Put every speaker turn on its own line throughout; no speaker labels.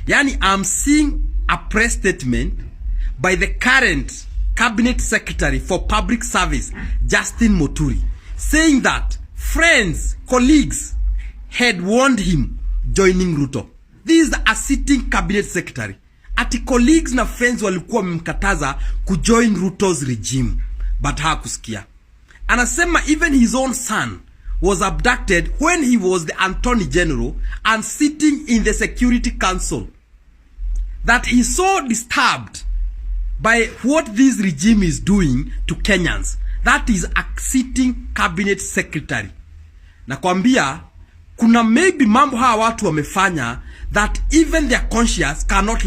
Yani, I'm seeing a press statement by the current Cabinet Secretary for Public Service, Justin Mutuli, saying that friends, colleagues had warned him joining Ruto. This is a sitting Cabinet Secretary. Ati colleagues na friends walikuwa wamemkataza kujoin Ruto's regime, but hakusikia. Anasema even his own son was abducted when he was the Attorney General and sitting in the Security Council. That he's so disturbed by what this regime is doing to Kenyans. That is a sitting Cabinet Secretary. Nakwambia, kuna maybe mambo hawa watu wamefanya that even their conscience cannot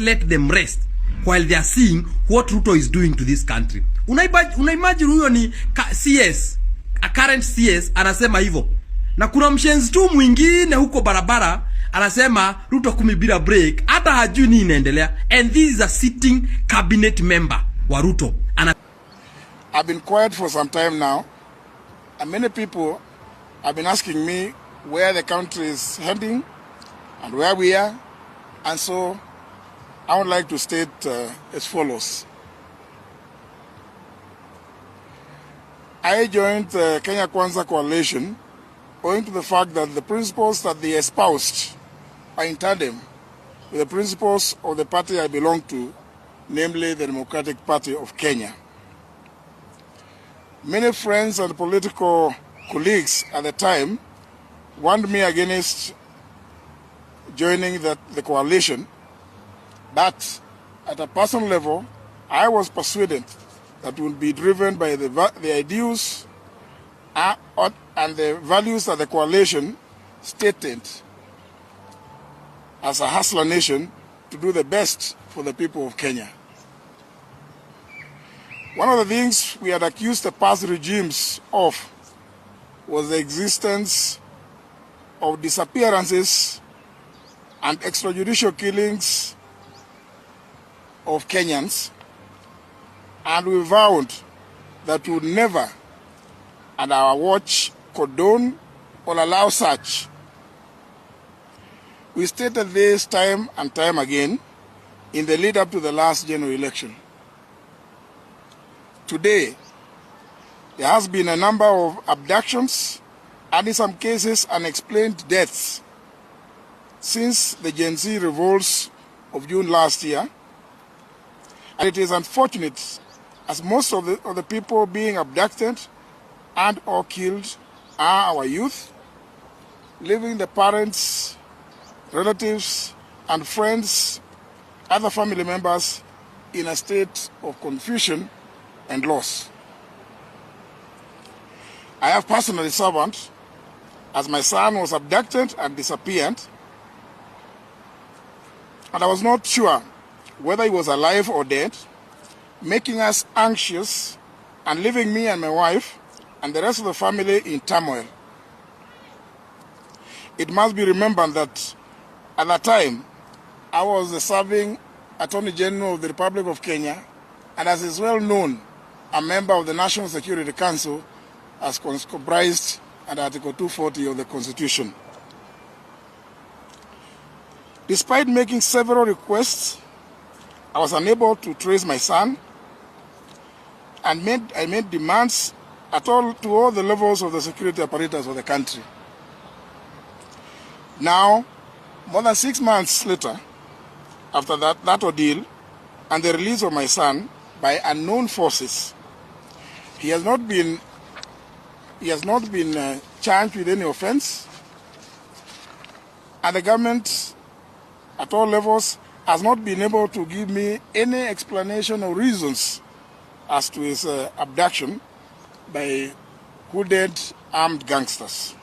let them rest while they are seeing what Ruto is doing to this country. Unaimagine huyo ni CS, a current CS, anasema hivyo. Na kuna mshenzi tu mwingine huko barabara anasema Ruto kumibira break, hata hajui nini inaendelea. And this is a sitting cabinet member wa Ruto.
I've been quiet for some time now, and many people have been asking me where the country is heading and where we are, and so I would like to state as follows. I joined the Kenya Kwanza coalition owing to the fact that the principles that they espoused are in tandem with the principles of the party I belong to, namely the Democratic Party of Kenya. Many friends and political colleagues at the time warned me against joining the coalition, but at a personal level, I was persuaded that will be driven by the ideals and the values that the coalition stated as a hustler nation to do the best for the people of Kenya. One of the things we had accused the past regimes of was the existence of disappearances and extrajudicial killings of Kenyans, and we vowed that we would never, at our watch, condone or allow such. We stated this time and time again in the lead up to the last general election. Today, there has been a number of abductions and in some cases unexplained deaths since the Gen Z revolts of June last year. And it is unfortunate as most of the people being abducted and or killed are our youth, leaving the parents, relatives, and friends, other family members in a state of confusion and loss. I have personally suffered as my son was abducted and disappeared, and I was not sure whether he was alive or dead, making us anxious and leaving me and my wife and the rest of the family in turmoil. It must be remembered that at that time, I was the serving Attorney General of the Republic of Kenya, and as is well known, a member of the National Security Council as comprised under Article 240 of the Constitution. Despite making several requests, I was unable to trace my son, and I made demands to all the levels of the security apparatus of the country. Now, more than 6 months later, after that ordeal and the release of my son by unknown forces, he has not been charged with any offense, and the government at all levels has not been able to give me any explanation or reasons as to his abduction by hooded armed gangsters.